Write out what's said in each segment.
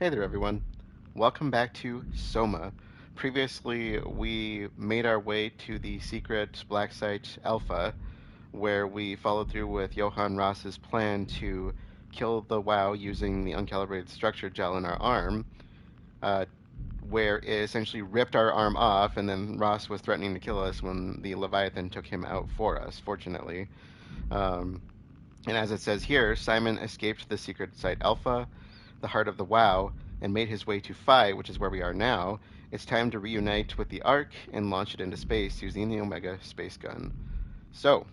Hey there, everyone. Welcome back to SOMA. Previously, we made our way to the secret black site Alpha, where we followed through with Johann Ross's plan to kill the WoW using the uncalibrated structure gel in our arm, uh, where it essentially ripped our arm off, and then Ross was threatening to kill us when the Leviathan took him out for us, fortunately. Um, and as it says here, Simon escaped the secret site Alpha, the heart of the WoW, and made his way to Phi, which is where we are now. It's time to reunite with the ARK and launch it into space using the Omega space gun. So,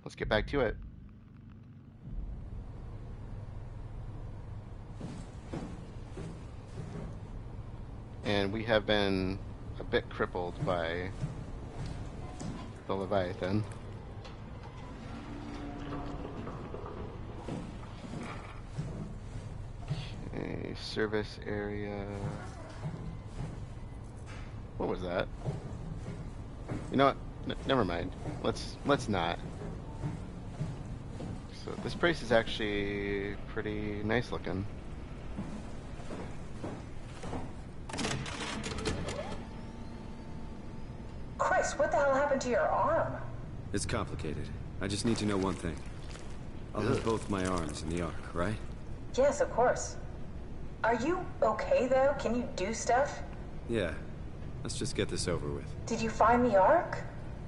let's get back to it. And we have been a bit crippled by the Leviathan. Okay, service area. What was that? You know what? Never mind. Let's not. So this place is actually pretty nice looking. Chris, what the hell happened to your arm? It's complicated. I just need to know one thing. I'll have both my arms in the ARK, right? Yes, of course. Are you okay, though? Can you do stuff? Yeah. Let's just get this over with. Did you find the Ark?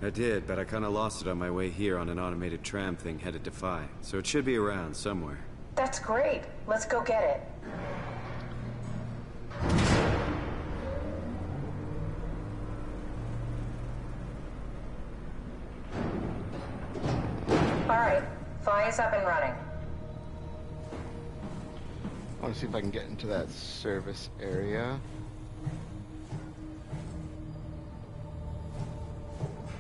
I did, but I kinda lost it on my way here on an automated tram thing headed to Phi, so it should be around somewhere. That's great. Let's go get it. Alright, Phi is up and running. I want to see if I can get into that service area.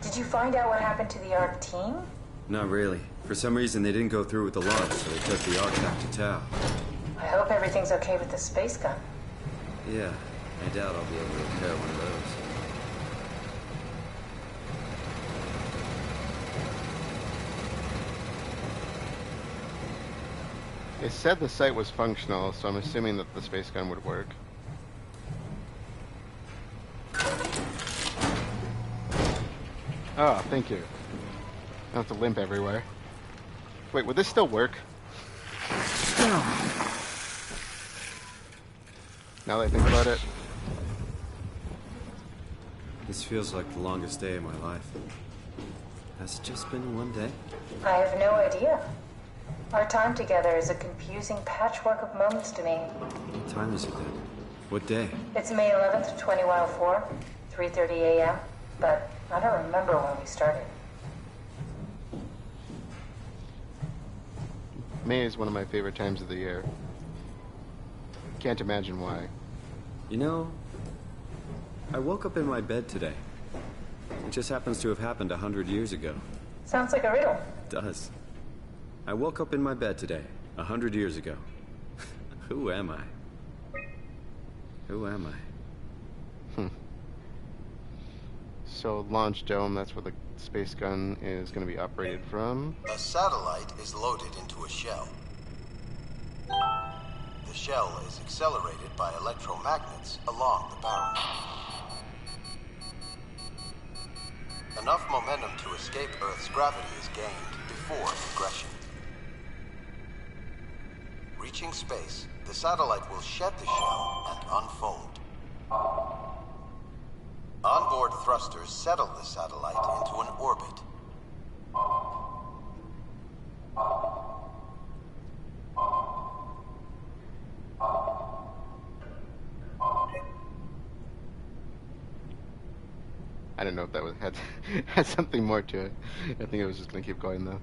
Did you find out what happened to the Ark team? Not really. For some reason, they didn't go through with the launch, so they took the ARK back to Tau. I hope everything's okay with the space gun. Yeah, I doubt I'll be able to repair one of those. It said the site was functional, so I'm assuming that the space gun would work. Oh, thank you. I don't have to limp everywhere. Wait, would this still work? Now that I think about it. This feels like the longest day of my life. Has it just been one day? I have no idea. Our time together is a confusing patchwork of moments to me. What time is it then? What day? It's May 11th, 2104, 3:30 a.m., but I don't remember when we started. May is one of my favorite times of the year. Can't imagine why. You know, I woke up in my bed today. It just happens to have happened 100 years ago. Sounds like a riddle. It does. I woke up in my bed today, 100 years ago. Who am I? Who am I? So, launch dome, that's where the space gun is going to be operated from. A satellite is loaded into a shell. The shell is accelerated by electromagnets along the barrel. Enough momentum to escape Earth's gravity is gained before regression. Reaching space, the satellite will shed the shell and unfold. Onboard thrusters settle the satellite into an orbit. I don't know if that was had something more to it. I think it was just going to keep going though.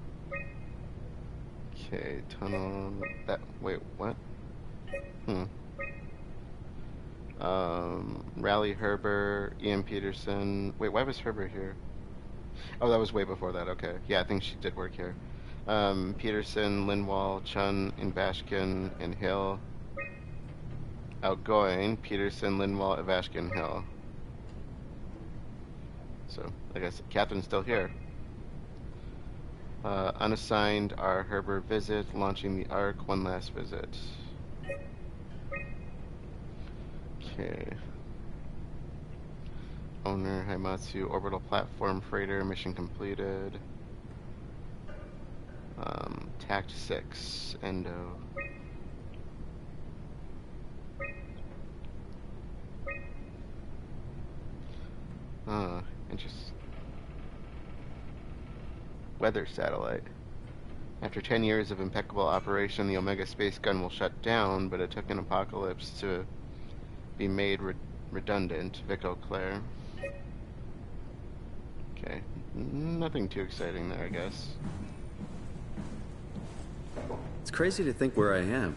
Okay, tunnel. That wait, what? Rally Herbert, Ian Peterson. Wait, why was Herbert here? Oh, that was way before that. Okay, yeah, I think she did work here. Peterson, Lindwall, Chun, Ivashkin, and Hill. Outgoing: Peterson, Lindwall, Ivashkin, Hill. So, like I said, Catherine's still here. Unassigned are Herbert visit, launching the ARK, one last visit. Okay. Owner, Haimatsu, orbital platform freighter, mission completed. Tact 6, Endo. Interesting. Weather satellite. After 10 years of impeccable operation, the Omega space gun will shut down, but it took an apocalypse to be made redundant. Vic Claire. Okay. Nothing too exciting there, I guess. It's crazy to think where I am.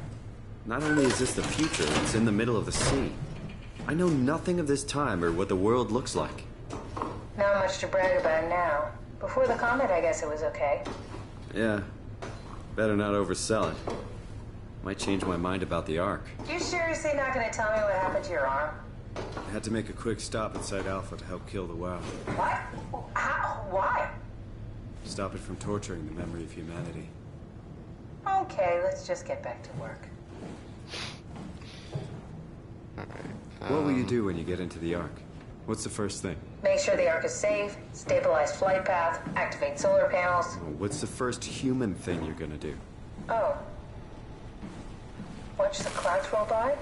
Not only is this the future, it's in the middle of the sea. I know nothing of this time or what the world looks like. Not much to brag about now. Before the comet, I guess it was okay. Yeah. Better not oversell it. Might change my mind about the ARK. You seriously not gonna tell me what happened to your arm? I had to make a quick stop at Site Alpha to help kill the WoW. What? How? Why? Stop it from torturing the memory of humanity. Okay, let's just get back to work. Alright. What will you do when you get into the ARK? What's the first thing? Make sure the ARK is safe, stabilize flight path, activate solar panels. What's the first human thing you're gonna do? Oh. Watch the clouds roll by?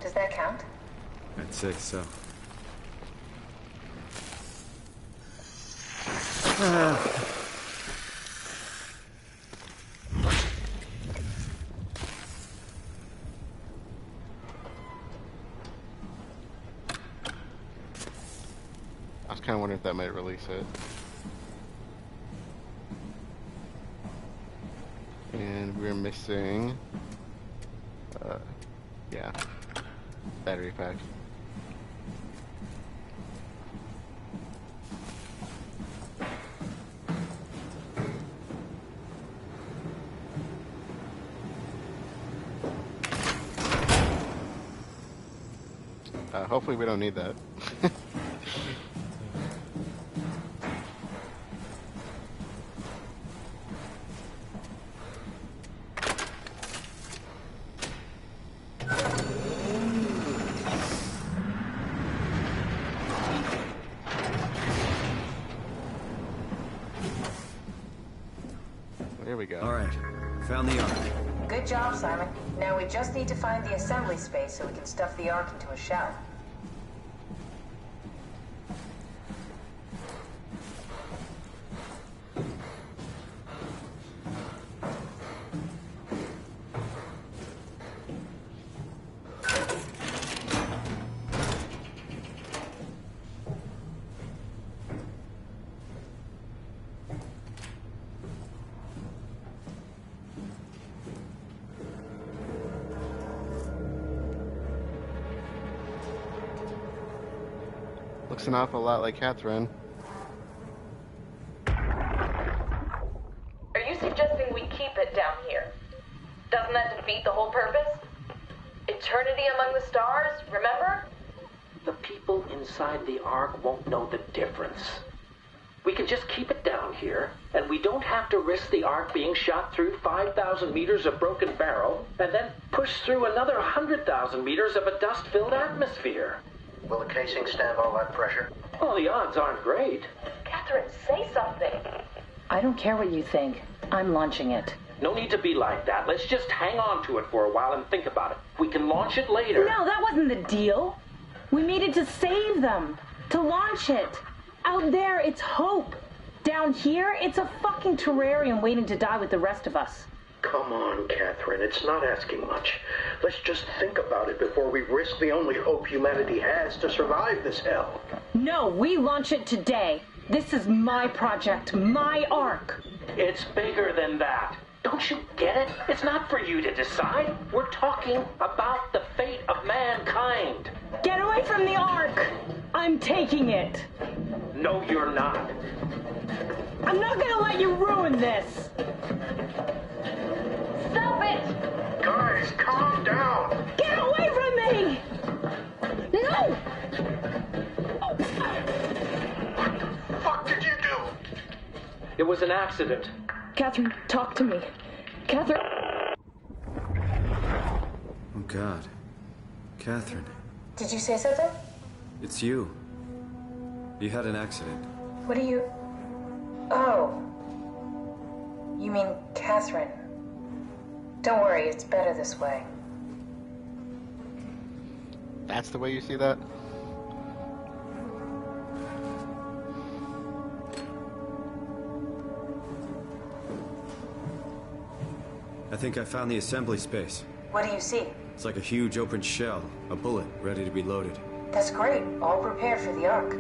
Does that count? I'd say so. I was kind of wondering if that might release it. And we're missing... yeah. Battery pack. Hopefully we don't need that. There we go. All right, found the ARK. Good job, Simon. Now we just need to find the assembly space so we can stuff the ARK into a shell. Looks an awful lot like Catherine. Are you suggesting we keep it down here? Doesn't that defeat the whole purpose? Eternity among the stars, remember? The people inside the ARK won't know the difference. We can just keep it down here, and we don't have to risk the ARK being shot through 5,000 meters of broken barrel, and then push through another 100,000 meters of a dust-filled atmosphere. Will the casing stand all that pressure? Well, the odds aren't great. Catherine, say something. I don't care what you think. I'm launching it. No need to be like that. Let's just hang on to it for a while and think about it. We can launch it later. No, that wasn't the deal. We needed to save them. To launch it. Out there, it's hope. Down here, it's a fucking terrarium waiting to die with the rest of us. Come on, Catherine. It's not asking much. Let's just think about it before we risk the only hope humanity has to survive this hell. No, we launch it today. This is my project, my ARK. It's bigger than that. Don't you get it? It's not for you to decide. We're talking about the fate of mankind. Get away from the ARK. I'm taking it. No, you're not. I'm not gonna let you ruin this. Stop it! Guys, calm down. Get away from me! No! What the fuck did you do? It was an accident. Catherine, talk to me. Catherine. Oh, God. Catherine. Did you say something? It's you. You had an accident. What do you... Oh. You mean Catherine. Don't worry, it's better this way. That's the way you see that? I think I found the assembly space. What do you see? It's like a huge open shell, a bullet ready to be loaded. That's great. All prepared for the ARK.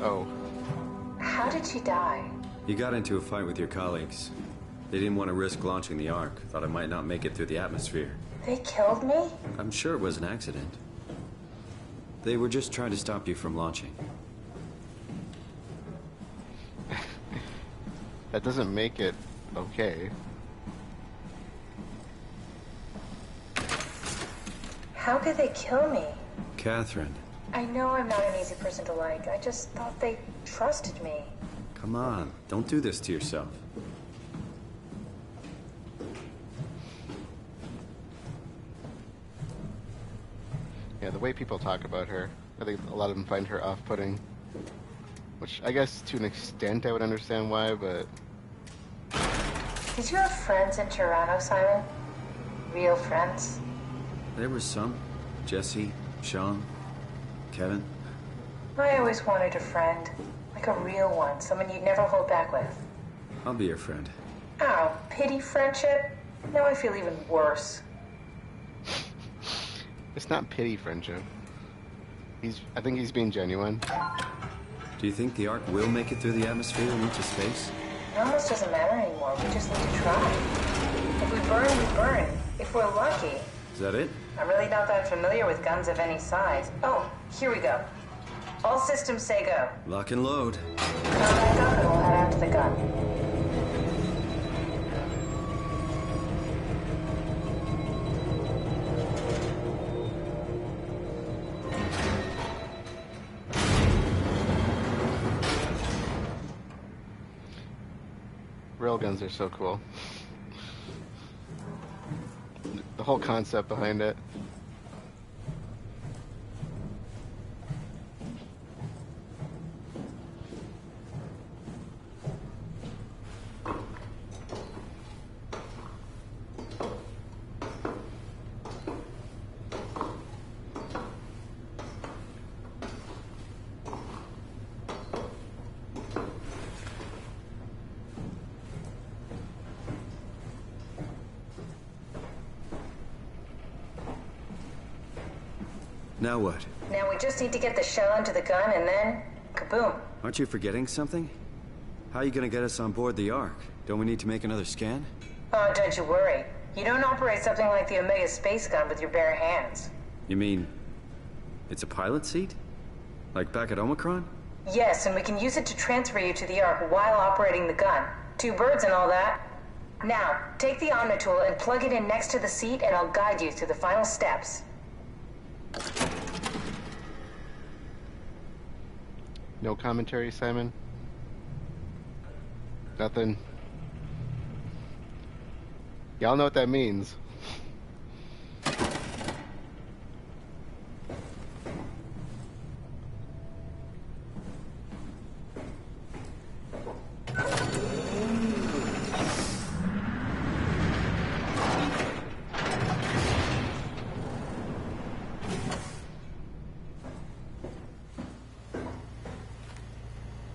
Oh. How did she die? You got into a fight with your colleagues. They didn't want to risk launching the ARK. Thought I might not make it through the atmosphere. They killed me? I'm sure it was an accident. They were just trying to stop you from launching. That doesn't make it okay. How could they kill me? Catherine, I know I'm not an easy person to like. I just thought they trusted me. come on. Don't do this to yourself. Yeah, the way people talk about her, I think a lot of them find her off-putting. Which, I guess, to an extent, I would understand why, but... Did you have friends in Toronto, Simon? Real friends? There were some. Jesse, Sean, Kevin. I always wanted a friend. Like a real one. Someone you'd never hold back with. I'll be your friend. Oh, pity friendship? Now I feel even worse. It's not pity friendship. I think he's being genuine. Do you think the ARK will make it through the atmosphere and into space? It almost doesn't matter anymore. We just need to try. If we burn, we burn. If we're lucky. Is that it? I'm really not that familiar with guns of any size. Oh, here we go. All systems say go. Lock and load. Come back up and we'll head out to the gun. Railguns are so cool. The whole concept behind it. Now what? Now we just need to get the shell into the gun and then, kaboom. Aren't you forgetting something? How are you gonna get us on board the ARK? Don't we need to make another scan? Oh, don't you worry. You don't operate something like the Omega space gun with your bare hands. You mean... it's a pilot seat? Like back at Omicron? Yes, and we can use it to transfer you to the ARK while operating the gun. 2 birds and all that. Now, take the Omnitool and plug it in next to the seat and I'll guide you through the final steps. No commentary, Simon? Nothing? Y'all know what that means.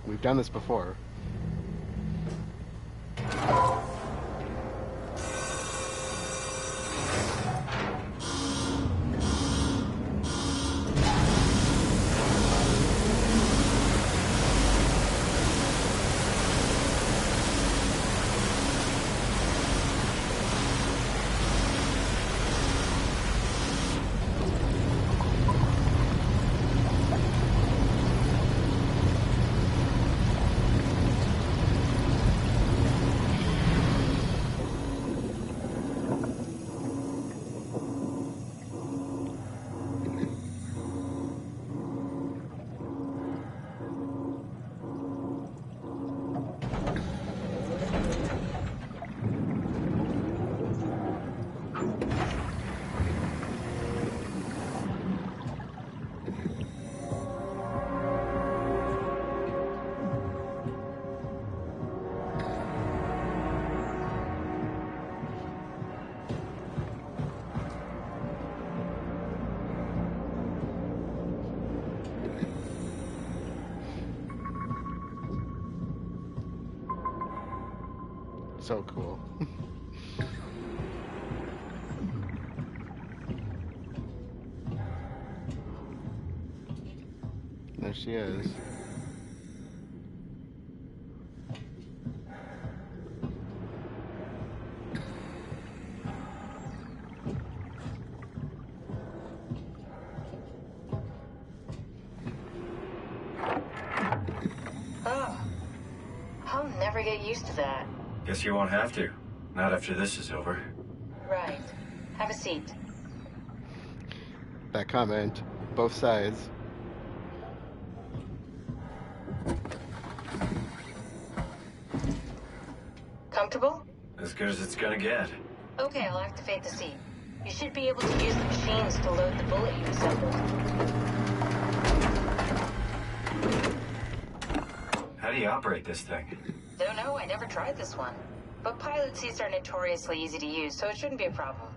We've done this before. So cool. There she is. Oh, I'll never get used to that. Guess you won't have to. Not after this is over. Right. Have a seat. That comment, both sides. Comfortable? As good as it's gonna get. Okay, I'll activate the seat. You should be able to use the machines to load the bullet you assembled. How do you operate this thing? Don't know, I never tried this one. But pilot seats are notoriously easy to use, so it shouldn't be a problem.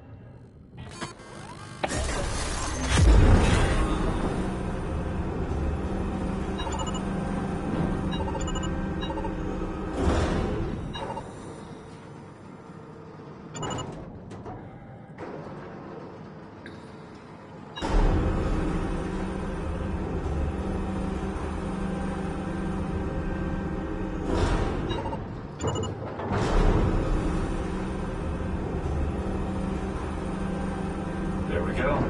There we go.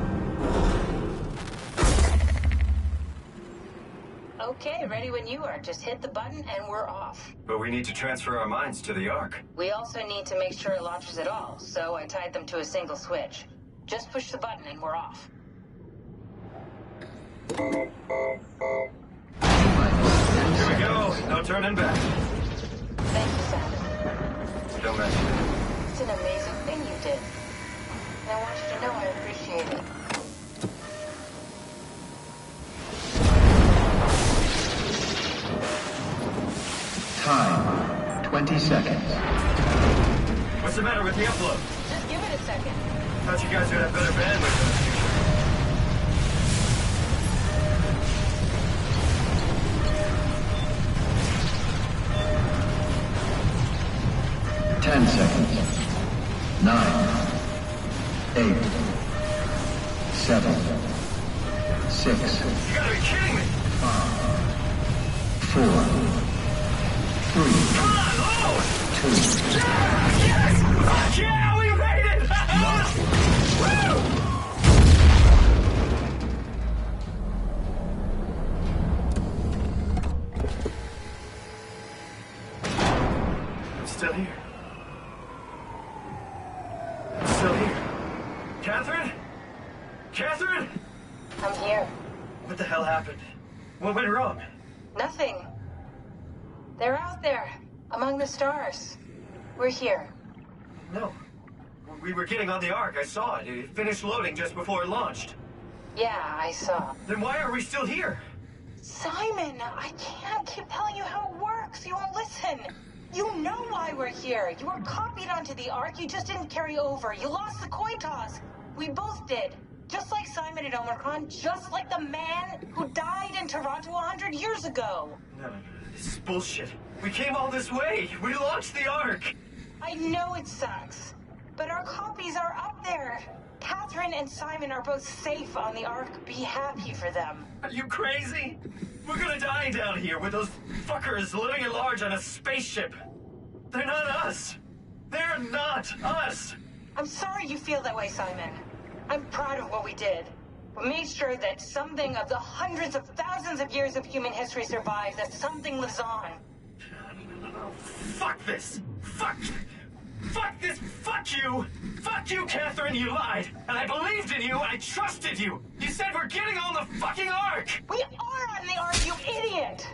Okay, ready when you are. Just hit the button and we're off. But we need to transfer our minds to the ARK. We also need to make sure it launches at all, so I tied them to a single switch. Just push the button and we're off. Here we go. No turning back. Thank you, Simon. Don't mention it. It's an amazing thing you did. And I want you to know I appreciate it. Time, 20 seconds. What's the matter with the upload? Just give it a second. Thought you guys would have better bandwidth. 10 seconds. 9, 8, 7, 6, You gotta be kidding me! 4, 3, Come on, load! 2, Yes! Fuck yeah, we made it! Woo! I'm still here. I'm still here. Catherine? Catherine? I'm here. What the hell happened? What went wrong? Nothing. They're out there, among the stars. We're here. No. We were getting on the ARK. I saw it. It finished loading just before it launched. Yeah, I saw. Then why are we still here? Simon, I can't keep telling you how it works. You won't listen. You know why we're here. You were copied onto the ARK. You just didn't carry over. You lost the coin toss. We both did. Just like Simon at Omicron, just like the man who died in Toronto 100 years ago. No. This is bullshit. We came all this way. We launched the ARK. I know it sucks, but our copies are up there. Catherine and Simon are both safe on the ARK. Be happy for them. Are you crazy? We're gonna die down here with those fuckers living at large on a spaceship. They're not us. They're not us. I'm sorry you feel that way, Simon. I'm proud of what we did. We made sure that something of the hundreds of thousands of years of human history survives, that something lives on. Fuck this. Fuck this. Fuck you. Fuck you, Catherine. You lied. And I believed in you. I trusted you. You said we're getting on the fucking ARK. We are on the ARK, you idiot!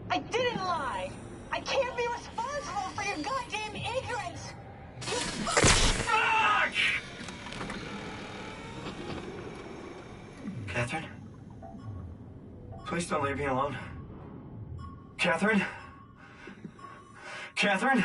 I didn't lie. I can't be responsible for your goddamn ignorance. Fuck! Catherine? Please don't leave me alone. Catherine? Catherine?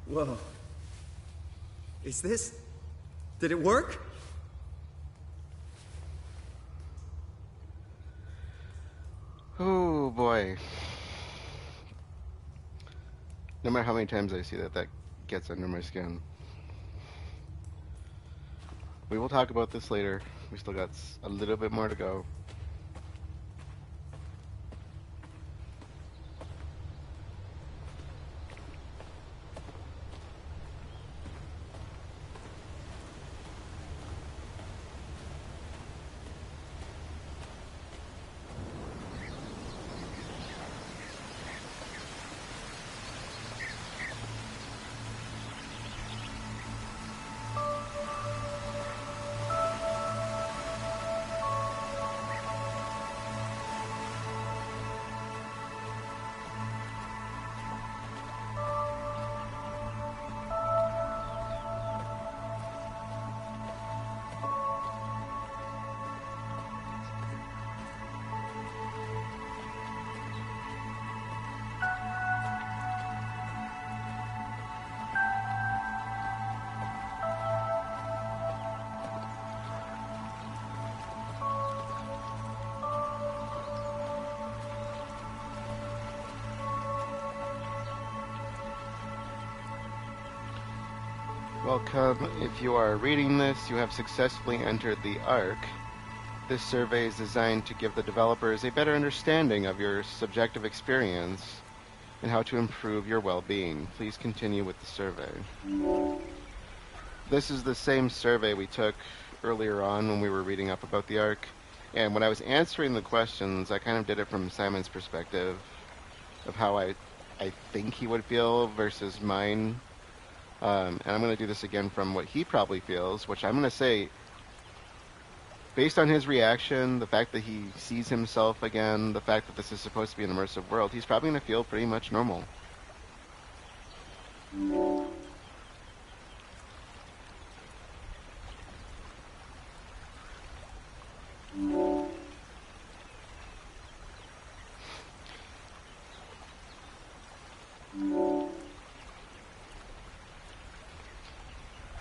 Whoa. Is this... Did it work? Oh boy. No matter how many times I see that, that gets under my skin. We will talk about this later. We still got a little bit more to go. Welcome. If you are reading this, you have successfully entered the ARK. This survey is designed to give the developers a better understanding of your subjective experience and how to improve your well-being. Please continue with the survey. This is the same survey we took earlier on when we were reading up about the ARK. And when I was answering the questions, I kind of did it from Simon's perspective of how I think he would feel versus mine. And I'm going to do this again from what he probably feels, which I'm going to say, based on his reaction, the fact that he sees himself again, the fact that this is supposed to be an immersive world, he's probably going to feel pretty much normal.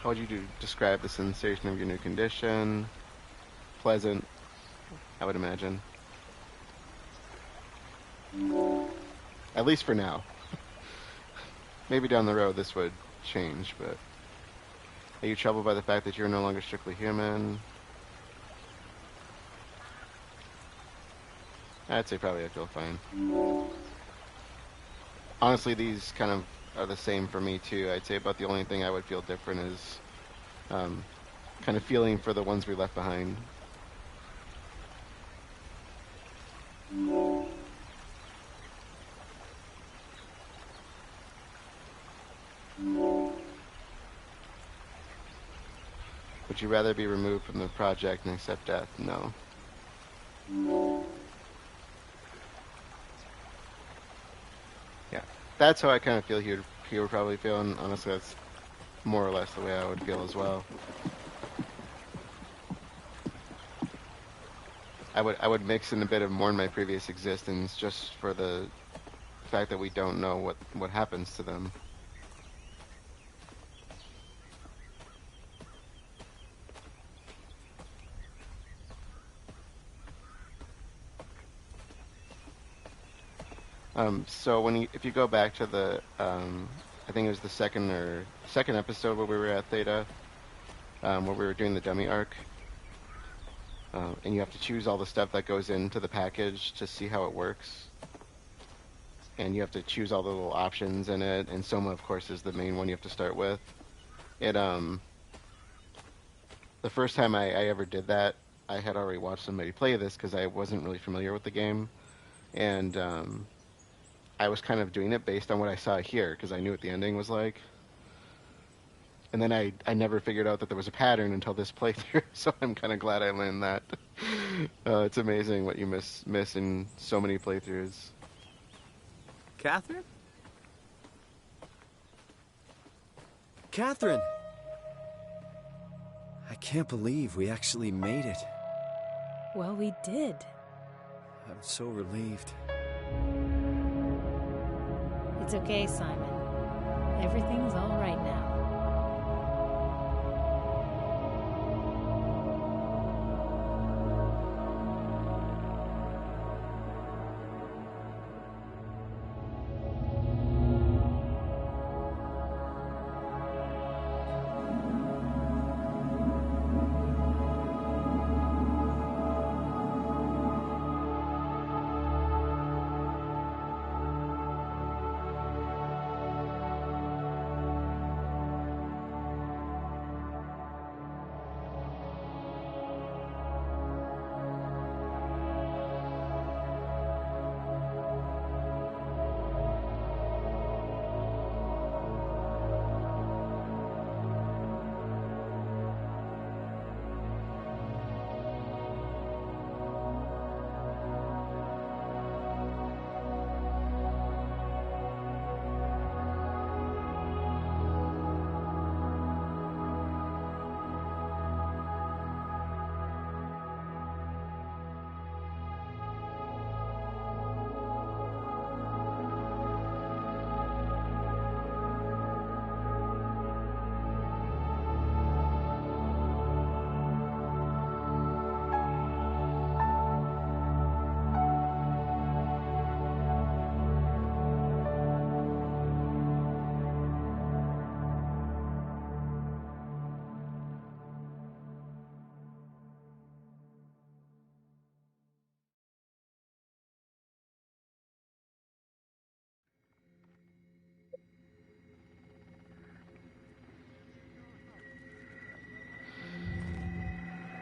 How would you describe the sensation of your new condition? Pleasant, I would imagine. At least for now. Maybe down the road this would change, but... Are you troubled by the fact that you're no longer strictly human? I'd say probably I feel fine. Honestly, these kind of are the same for me too. I'd say about the only thing I would feel different is kind of feeling for the ones we left behind. Would you rather be removed from the project and accept death? No. Yeah, that's how I kind of feel he would probably feel, and honestly that's more or less the way I would feel as well. I would mix in a bit of mourn my previous existence just for the fact that we don't know what happens to them. So if you go back to the, I think it was the second episode where we were at Theta, where we were doing the dummy arc, and you have to choose all the stuff that goes into the package to see how it works, and you have to choose all the little options in it, and SOMA, of course, is the main one you have to start with. The first time I ever did that, I had already watched somebody play this because I wasn't really familiar with the game, and I was kind of doing it based on what I saw here because I knew what the ending was like. And then I never figured out that there was a pattern until this playthrough, so I'm kind of glad I learned that. It's amazing what you miss in so many playthroughs. Catherine? Catherine! I can't believe we actually made it. Well, we did. I'm so relieved. It's okay, Simon. Everything's all right now.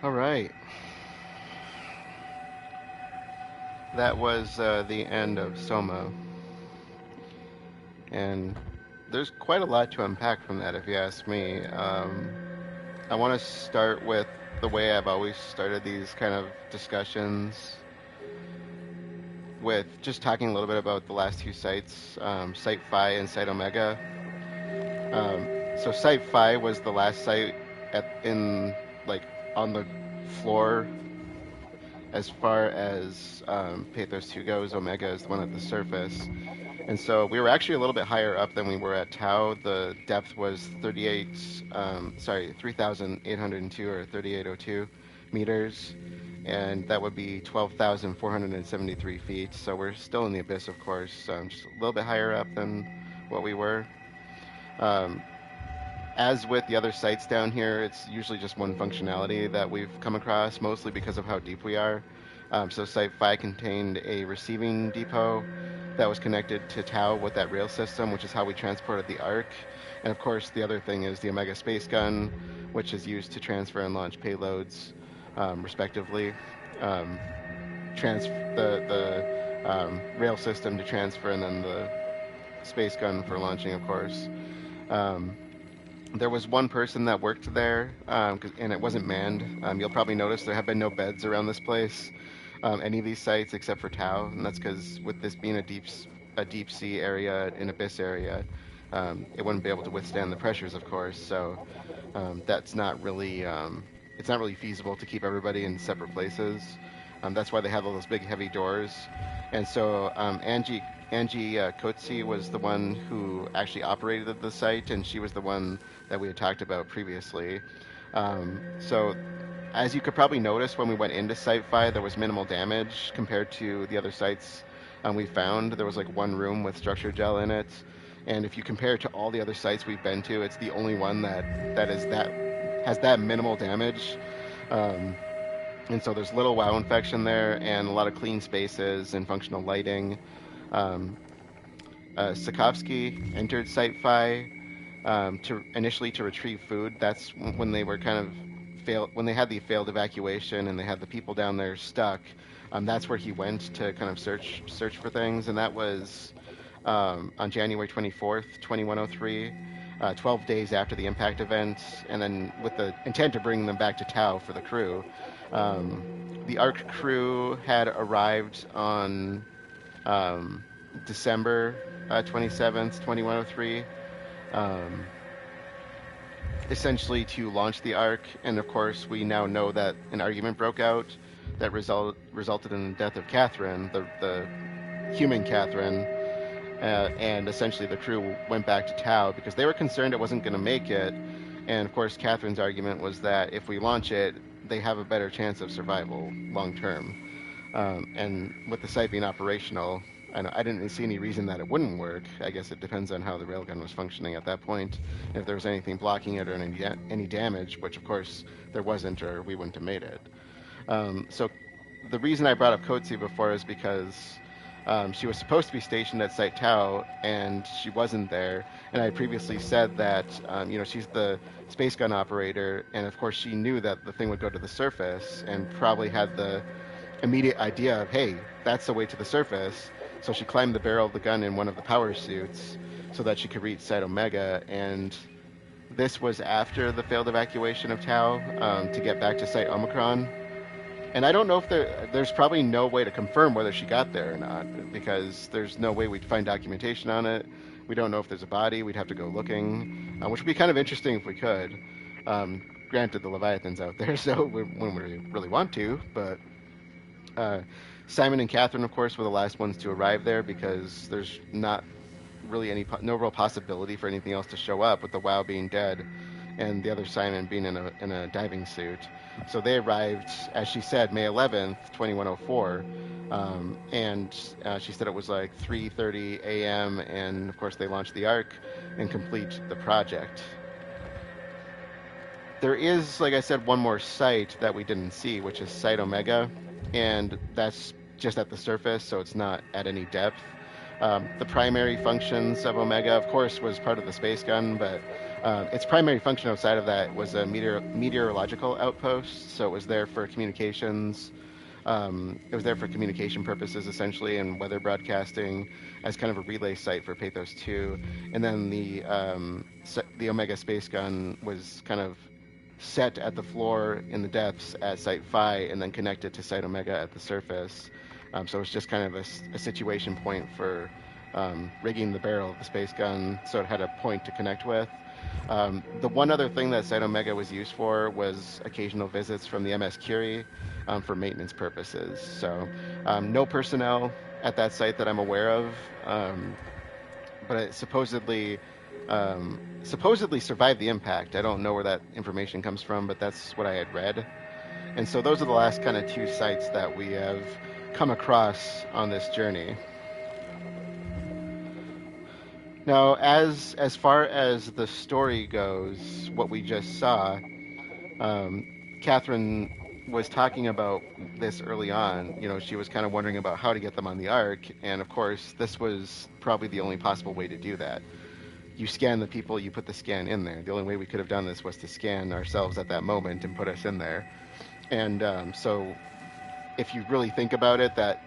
All right. That was the end of SOMA. And there's quite a lot to unpack from that, if you ask me. I want to start with the way I've always started these kind of discussions, with just talking a little bit about the last two sites, Site Phi and Site Omega. So Site Phi was the last site on the floor as far as PATHOS-II goes. Omega is the one at the surface. And so we were actually a little bit higher up than we were at Tau. The depth was 3,802 or 3,802 meters. And that would be 12,473 feet. So we're still in the abyss, of course, just a little bit higher up than what we were. As with the other sites down here, it's usually just one functionality that we've come across, mostly because of how deep we are. So Site Phi contained a receiving depot that was connected to Tau with that rail system, which is how we transported the ARK. And of course, the other thing is the Omega space gun, which is used to transfer and launch payloads, respectively. The rail system to transfer, and then the space gun for launching, of course. There was one person that worked there, and it wasn't manned. You'll probably notice there have been no beds around this place, any of these sites except for Tau, and that's because with this being a deep sea area, an abyss area, it wouldn't be able to withstand the pressures, of course. So that's not really it's not really feasible to keep everybody in separate places. That's why they have all those big heavy doors. And so Angie Kotze was the one who actually operated the site, and she was the one that we had talked about previously. So as you could probably notice, when we went into Site Phi, there was minimal damage compared to the other sites we found. There was like one room with structure gel in it, and if you compare it to all the other sites we've been to, it's the only one that has that minimal damage. And so there's little WoW infection there, and a lot of clean spaces and functional lighting. Sokovsky entered Site Phi initially to retrieve food. That's when they were kind of when they had the failed evacuation and they had the people down there stuck. That's where he went to kind of search for things, and that was on January 24th, 2103, 12 days after the impact event, and then with the intent to bring them back to Tau for the crew. The ARK crew had arrived on December 27th, 2103. essentially to launch the ARK. And of course, we now know that an argument broke out that resulted in the death of Catherine, the human Catherine, and essentially the crew went back to Tau because they were concerned it wasn't going to make it. And of course, Catherine's argument was that if we launch it, they have a better chance of survival long term. And with the site being operational, I didn't see any reason that it wouldn't work. I guess it depends on how the railgun was functioning at that point, and if there was anything blocking it or any damage, which of course there wasn't, or we wouldn't have made it. So the reason I brought up Kotze before is because she was supposed to be stationed at Site Tau, and she wasn't there. And I had previously said that, she's the space gun operator, and of course she knew that the thing would go to the surface, and probably had the immediate idea of, hey, that's the way to the surface. So she climbed the barrel of the gun in one of the power suits so that she could reach Site Omega, and this was after the failed evacuation of Tau to get back to Site Omicron. And I don't know if there's probably no way to confirm whether she got there or not, because there's no way we'd find documentation on it. We don't know if there's a body. We'd have to go looking, which would be kind of interesting if we could. Granted, the Leviathan's out there, so we wouldn't really want to, but Simon and Catherine, of course, were the last ones to arrive there because there's not really no real possibility for anything else to show up with the WoW being dead and the other Simon being in a diving suit. So they arrived, as she said, May 11th, 2104, and she said it was like 3:30 a.m., and of course they launched the ARK and complete the project. There is, like I said, one more site that we didn't see, which is Site Omega, and that's just at the surface, so it's not at any depth. The primary functions of Omega, of course, was part of the space gun, but its primary function outside of that was a meteorological outpost, so it was there for communications. It was there for communication purposes, essentially, and weather broadcasting as kind of a relay site for PATHOS-II. And then the Omega space gun was kind of set at the floor in the depths at Site Phi and then connected to Site Omega at the surface. So it's just kind of a situation point for rigging the barrel of the space gun so it had a point to connect with. The one other thing that Site Omega was used for was occasional visits from the MS Curie for maintenance purposes. So no personnel at that site that I'm aware of, but it supposedly survived the impact. I don't know where that information comes from, but that's what I had read. And so those are the last kind of two sites that we have come across on this journey. Now, as far as the story goes, what we just saw, Catherine was talking about this early on. She was kind of wondering about how to get them on the ARK, and of course, this was probably the only possible way to do that. You scan the people, you put the scan in there. The only way we could have done this was to scan ourselves at that moment and put us in there. And so if you really think about it, that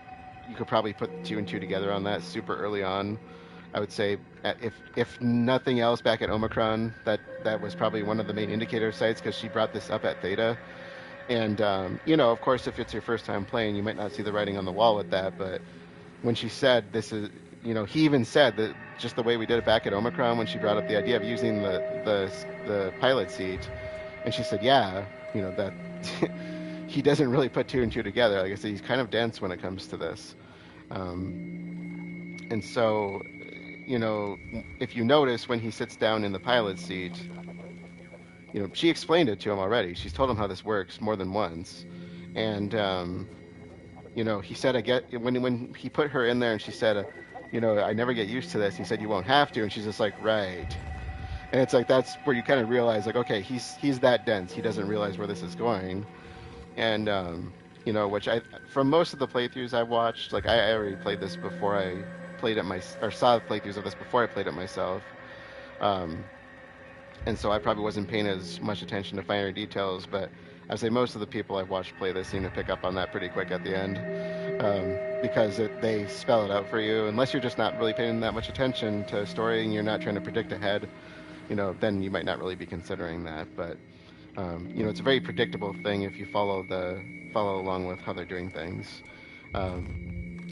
you could probably put two and two together on that super early on. I would say, if nothing else, back at Omicron, that was probably one of the main indicator sites, because she brought this up at Theta. And, of course, if it's your first time playing, you might not see the writing on the wall with that, but when she said this is, he even said that just the way we did it back at Omicron, when she brought up the idea of using the pilot seat, and she said, yeah, that he doesn't really put two and two together. Like I said, he's kind of dense when it comes to this. And so, if you notice when he sits down in the pilot seat, she explained it to him already. She's told him how this works more than once. And, he said, when he put her in there and she said, I never get used to this. He said, you won't have to. And she's just like, right. And it's like, that's where you kind of realize, like, okay, he's that dense. He doesn't realize where this is going. And, which from most of the playthroughs I've watched, like, I already played this before I played it or saw playthroughs of this before I played it myself. And so I probably wasn't paying as much attention to finer details, but I'd say most of the people I've watched play this seem to pick up on that pretty quick at the end, because they spell it out for you. Unless you're just not really paying that much attention to story and you're not trying to predict ahead, then you might not really be considering that. But it's a very predictable thing if you follow along with how they're doing things.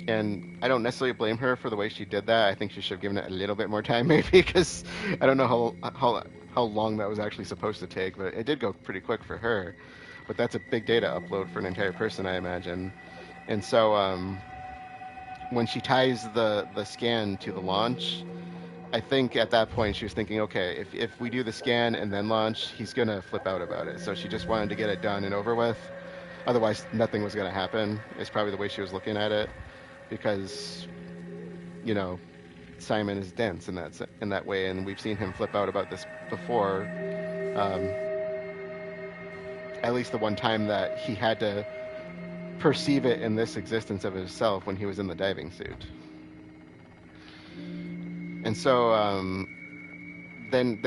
And I don't necessarily blame her for the way she did that. I think she should have given it a little bit more time, maybe, because I don't know how long that was actually supposed to take, but it did go pretty quick for her. But that's a big data upload for an entire person, I imagine. And so when she ties the scan to the launch, I think at that point she was thinking, okay, if we do the scan and then launch, he's gonna flip out about it. So she just wanted to get it done and over with. Otherwise, nothing was gonna happen. Is probably the way she was looking at it, because you know Simon is dense in that way, and we've seen him flip out about this before. Um, at least the one time that he had to perceive it in this existence of himself when he was in the diving suit. And so then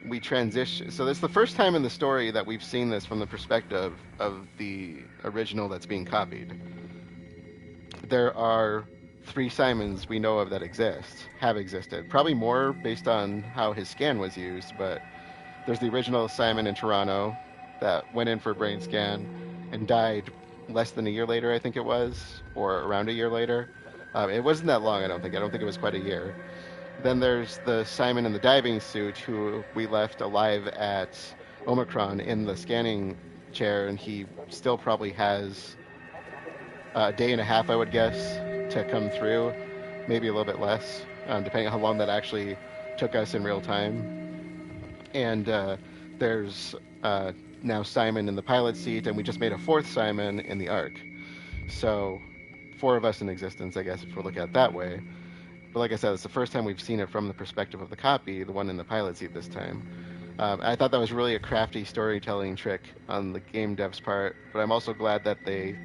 we transition. So this is the first time in the story that we've seen this from the perspective of the original that's being copied. There are 3 Simons we know of that have existed. Probably more based on how his scan was used, but there's the original Simon in Toronto that went in for a brain scan and died less than a year later, I think it was, or around a year later. It wasn't that long, I don't think. I don't think it was quite a year. Then there's the Simon in the diving suit who we left alive at Omicron in the scanning chair, and he still probably has a day and a half, I would guess, to come through, maybe a little bit less, depending on how long that actually took us in real time. And there's now Simon in the pilot seat, and we just made a 4th Simon in the ARK. So 4 of us in existence, I guess, if we're looking at it that way. But like I said, it's the first time we've seen it from the perspective of the copy, the one in the pilot seat this time. I thought that was really a crafty storytelling trick on the game dev's part, but I'm also glad that they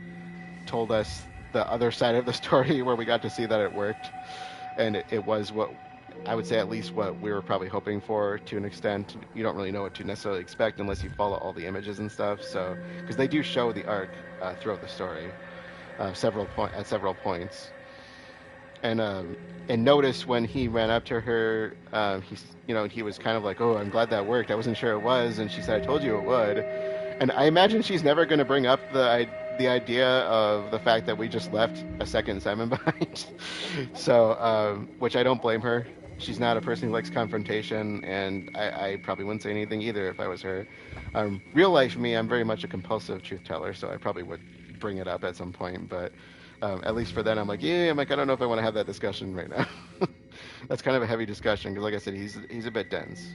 told us the other side of the story where we got to see that it worked. And it was what I would say, at least what we were probably hoping for to an extent. You don't really know what to necessarily expect unless you follow all the images and stuff. So, because they do show the ARK throughout the story at several points. And notice when he ran up to her, he was kind of like, "Oh, I'm glad that worked. I wasn't sure it was," and she said, "I told you it would." And I imagine she's never going to bring up the idea of the fact that we just left a second Simon behind. So, which I don't blame her. She's not a person who likes confrontation, and I probably wouldn't say anything either if I was her. Real life me, I'm very much a compulsive truth teller, so I probably would bring it up at some point, but at least for then, I'm like, I don't know if I want to have that discussion right now. That's kind of a heavy discussion, because like I said, he's a bit dense.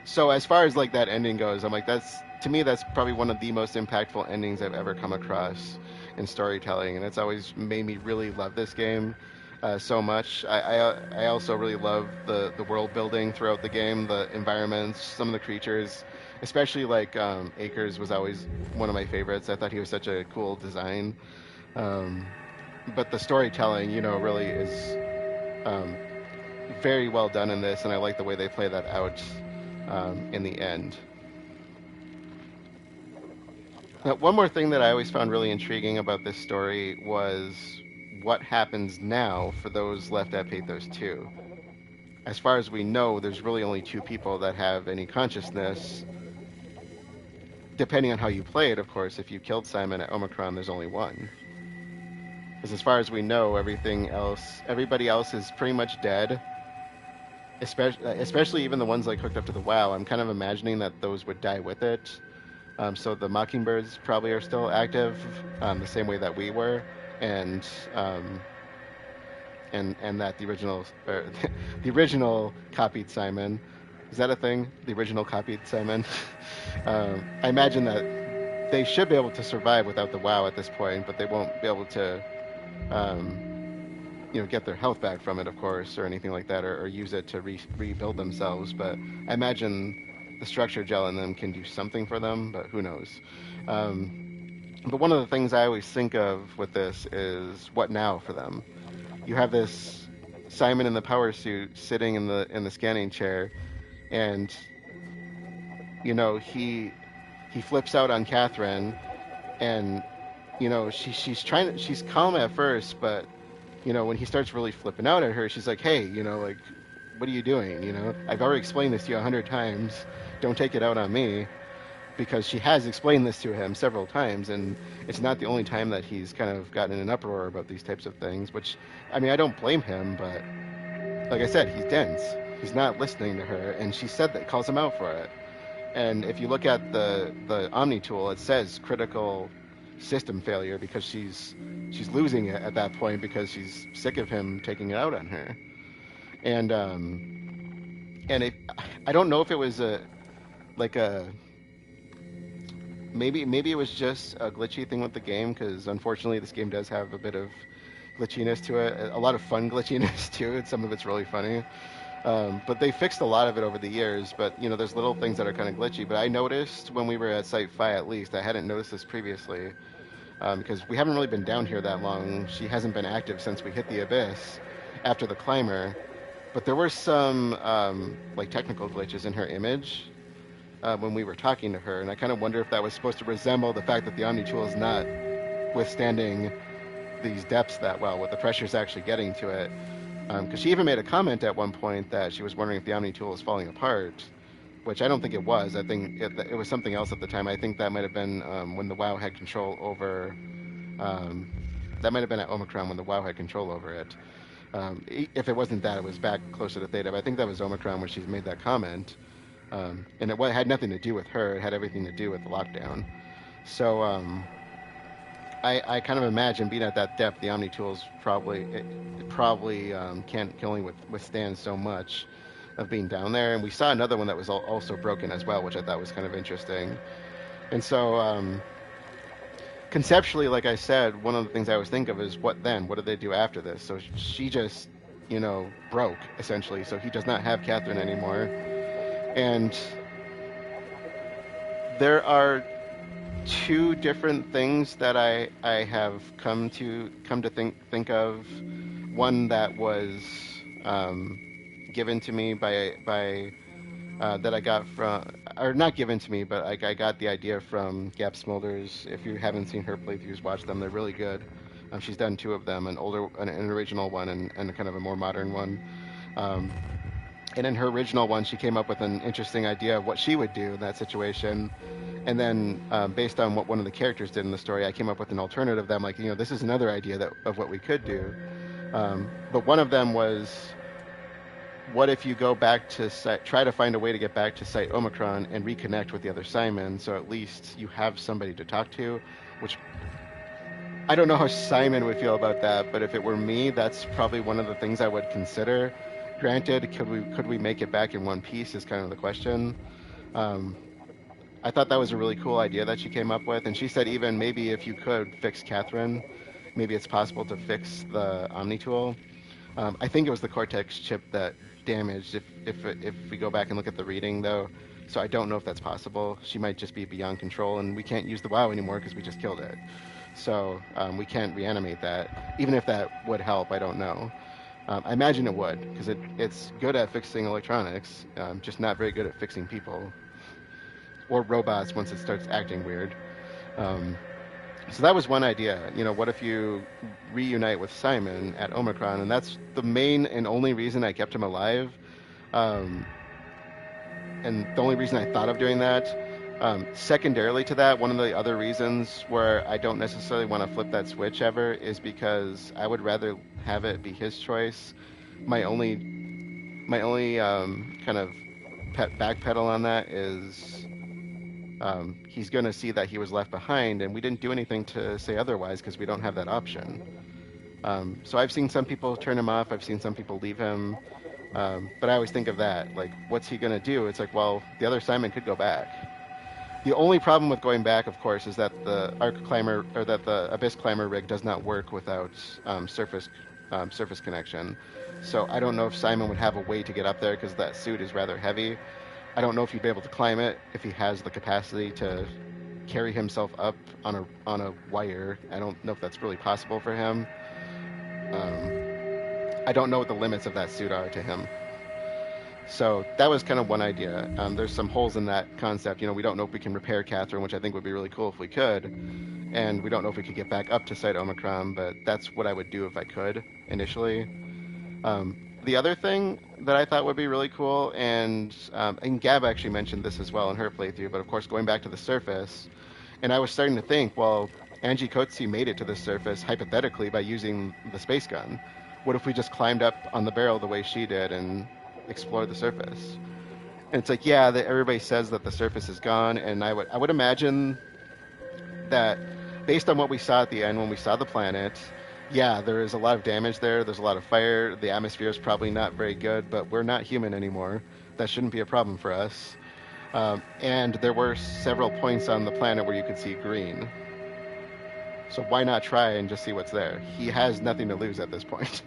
So as far as like that ending goes, I'm like, to me, that's probably one of the most impactful endings I've ever come across in storytelling, and it's always made me really love this game so much. I also really love the world building throughout the game, the environments, some of the creatures, especially like Acres was always one of my favorites. I thought he was such a cool design. But the storytelling, really is very well done in this, and I like the way they play that out in the end. Now, one more thing that I always found really intriguing about this story was what happens now for those left at PATHOS-II. As far as we know, there's really only 2 people that have any consciousness. Depending on how you play it, of course, if you killed Simon at Omicron, there's only 1. Because as far as we know, everybody else is pretty much dead. Especially even the ones like hooked up to the WoW. I'm kind of imagining that those would die with it. So the Mockingbirds probably are still active, the same way that we were, and that the original copied Simon. Is that a thing? The original copied Simon. I imagine that they should be able to survive without the WoW at this point, but they won't be able to, get their health back from it, of course, or anything like that, or use it to rebuild themselves. But I imagine the structure gel in them can do something for them, but who knows? But one of the things I always think of with this is what now for them. You have this Simon in the power suit sitting in the scanning chair, and he flips out on Catherine, and she's calm at first, but when he starts really flipping out at her, she's like, hey, like, what are you doing? I've already explained this to you 100 times. Don't take it out on me. because she has explained this to him several times, and it's not the only time that he's kind of gotten in an uproar about these types of things, which, I mean, I don't blame him, but like I said, he's dense. He's not listening to her, and she said that, calls him out for it. And if you look at the Omni tool, it says critical system failure because she's losing it at that point because she's sick of him taking it out on her. And it, I don't know if it was like a maybe it was just a glitchy thing with the game, because unfortunately this game does have a bit of glitchiness to it, a lot of fun glitchiness too, and some of it's really funny. But they fixed a lot of it over the years, but you know, there's little things that are kind of glitchy. But I noticed when we were at Site Phi, at least, I hadn't noticed this previously, because we haven't really been down here that long. She hasn't been active since we hit the abyss after the climber. But there were some like technical glitches in her image when we were talking to her, and I kind of wonder if that was supposed to resemble the fact that the Omni tool is not withstanding these depths that well, with the pressure's actually getting to it. Because she even made a comment at one point that she was wondering if the Omni tool was falling apart, which I don't think it was. I think it was something else at the time. I think that might have been when the WoW had control over. That might have been at Omicron when the WoW had control over it. If it wasn't that, it was back closer to Theta. But I think that was Omicron when she made that comment. And it had nothing to do with her. It had everything to do with the lockdown. So I kind of imagine being at that depth, the Omni tools probably can only withstand so much of being down there. And we saw another one that was also broken as well, which I thought was kind of interesting. And so conceptually, like I said, one of the things I always think of is what then? What do they do after this? So she just, you know, broke, essentially. So he does not have Catherine anymore. And there are two different things that I have come to think of. One that was given to me by that I got from, or not given to me, but I got the idea from Gap Smolders. If you haven't seen her playthroughs, watch them. They're really good. She's done two of them, an original one and kind of a more modern one. And in her original one, she came up with an interesting idea of what she would do in that situation. And then based on what one of the characters did in the story, I came up with an alternative that I'm like, you know, this is another idea of what we could do. But one of them was, what if you go back to try to find a way to get back to Site Omicron and reconnect with the other Simon, so at least you have somebody to talk to, which I don't know how Simon would feel about that, but if it were me, that's probably one of the things I would consider. Granted, could we make it back in one piece is kind of the question. I thought that was a really cool idea that she came up with, and she said even maybe if you could fix Catherine, maybe it's possible to fix the Omni tool. I think it was the Cortex chip that damaged, if we go back and look at the reading, though. So I don't know if that's possible. She might just be beyond control, and we can't use the WoW anymore because we just killed it. So we can't reanimate that. Even if that would help, I don't know. I imagine it would, because it's good at fixing electronics, just not very good at fixing people. Or robots once it starts acting weird. So that was one idea. You know, what if you reunite with Simon at Omicron? And that's the main and only reason I kept him alive. And the only reason I thought of doing that. Secondarily to that, one of the other reasons where I don't necessarily want to flip that switch ever is because I would rather have it be his choice. My only kind of backpedal on that is he's going to see that he was left behind, and we didn't do anything to say otherwise because we don't have that option. So I've seen some people turn him off. I've seen some people leave him. But I always think of that. Like, what's he going to do? It's like, well, the other Simon could go back. The only problem with going back, of course, is that the ARK climber, or that the Abyss climber rig does not work without surface connection. So I don't know if Simon would have a way to get up there because that suit is rather heavy. I don't know if he'd be able to climb it, if he has the capacity to carry himself up on a wire. I don't know if that's really possible for him. I don't know what the limits of that suit are to him. So that was kind of one idea. There's some holes in that concept. You know, we don't know if we can repair Catherine, which I think would be really cool if we could. And we don't know if we could get back up to Site Omicron, but that's what I would do if I could initially. The other thing that I thought would be really cool, and Gab actually mentioned this as well in her playthrough, but of course going back to the surface, and I was starting to think, well, Angie Coetzee made it to the surface hypothetically by using the space gun. What if we just climbed up on the barrel the way she did and explored the surface? And it's like, yeah, everybody says that the surface is gone, and I would imagine that based on what we saw at the end when we saw the planet, yeah, there is a lot of damage there. There's a lot of fire. The atmosphere is probably not very good, but we're not human anymore. That shouldn't be a problem for us. And there were several points on the planet where you could see green. So why not try and just see what's there? He has nothing to lose at this point.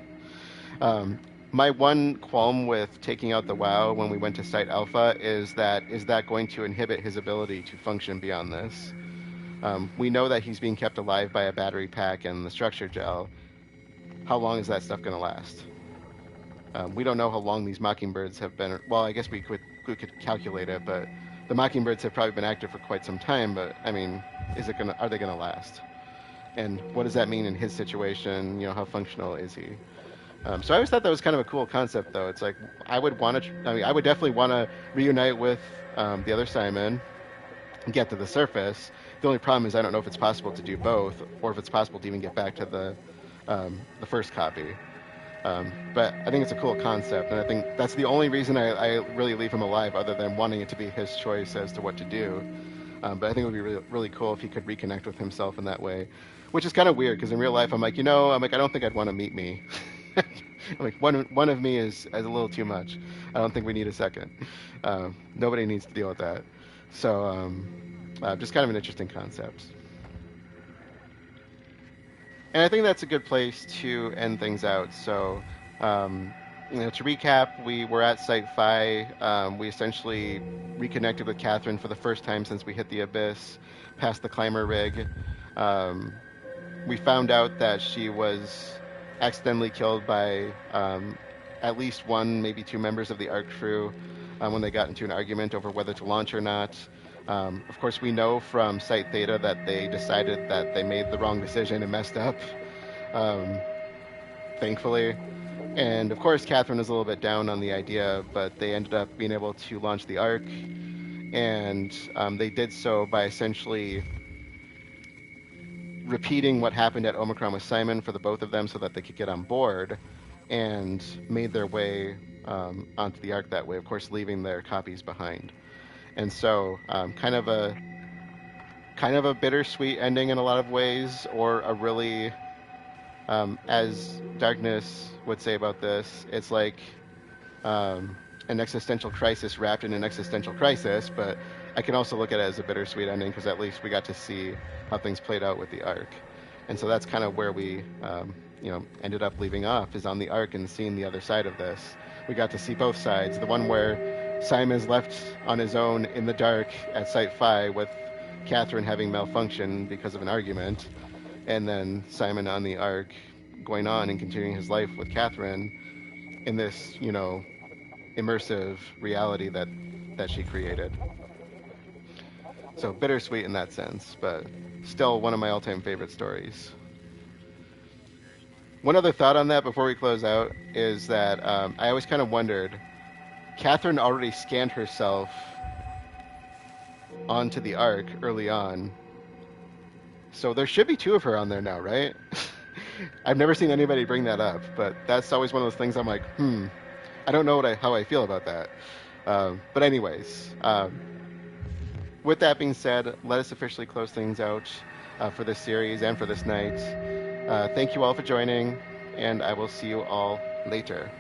My one qualm with taking out the WoW when we went to Site Alpha is that going to inhibit his ability to function beyond this? We know that he's being kept alive by a battery pack and the structure gel. How long is that stuff going to last? We don't know how long these Mockingbirds have been. Well, I guess we could calculate it, but the Mockingbirds have probably been active for quite some time. But I mean, are they going to last? And what does that mean in his situation? How functional is he? So I always thought that was kind of a cool concept, though. It's like I would definitely want to reunite with the other Simon and get to the surface. The only problem is I don't know if it's possible to do both, or if it's possible to even get back to the first copy. But I think it's a cool concept, and I think that's the only reason I really leave him alive, other than wanting it to be his choice as to what to do. But I think it would be really, really cool if he could reconnect with himself in that way, which is kind of weird because in real life I'm like, I don't think I'd want to meet me. I'm like, one of me is a little too much. I don't think we need a second. Nobody needs to deal with that. So just kind of an interesting concept. And I think that's a good place to end things out. So, to recap, we were at Site Phi. We essentially reconnected with Catherine for the first time since we hit the Abyss, past the climber rig. We found out that she was accidentally killed by at least one, maybe two members of the ARK crew when they got into an argument over whether to launch or not. Of course, we know from Site Theta that they decided that they made the wrong decision and messed up, thankfully. And of course, Catherine was a little bit down on the idea, but they ended up being able to launch the ARK, and they did so by essentially repeating what happened at Omicron with Simon for the both of them so that they could get on board, and made their way onto the ARK that way, of course, leaving their copies behind. And so, kind of a bittersweet ending in a lot of ways, or a really, as Darkness would say about this, it's like an existential crisis wrapped in an existential crisis. But I can also look at it as a bittersweet ending because at least we got to see how things played out with the ARK. And so that's kind of where we, ended up leaving off, is on the ARK and seeing the other side of this. We got to see both sides. The one where Simon's left on his own in the dark at Site Phi with Catherine having malfunctioned because of an argument, and then Simon on the ARK going on and continuing his life with Catherine in this, immersive reality that she created. So bittersweet in that sense, but still one of my all-time favorite stories. One other thought on that before we close out is that I always kind of wondered, Catherine already scanned herself onto the ARK early on, so there should be two of her on there now, right? I've never seen anybody bring that up, but that's always one of those things I'm like, I don't know how I feel about that. But anyways, with that being said, let us officially close things out for this series and for this night. Thank you all for joining, and I will see you all later.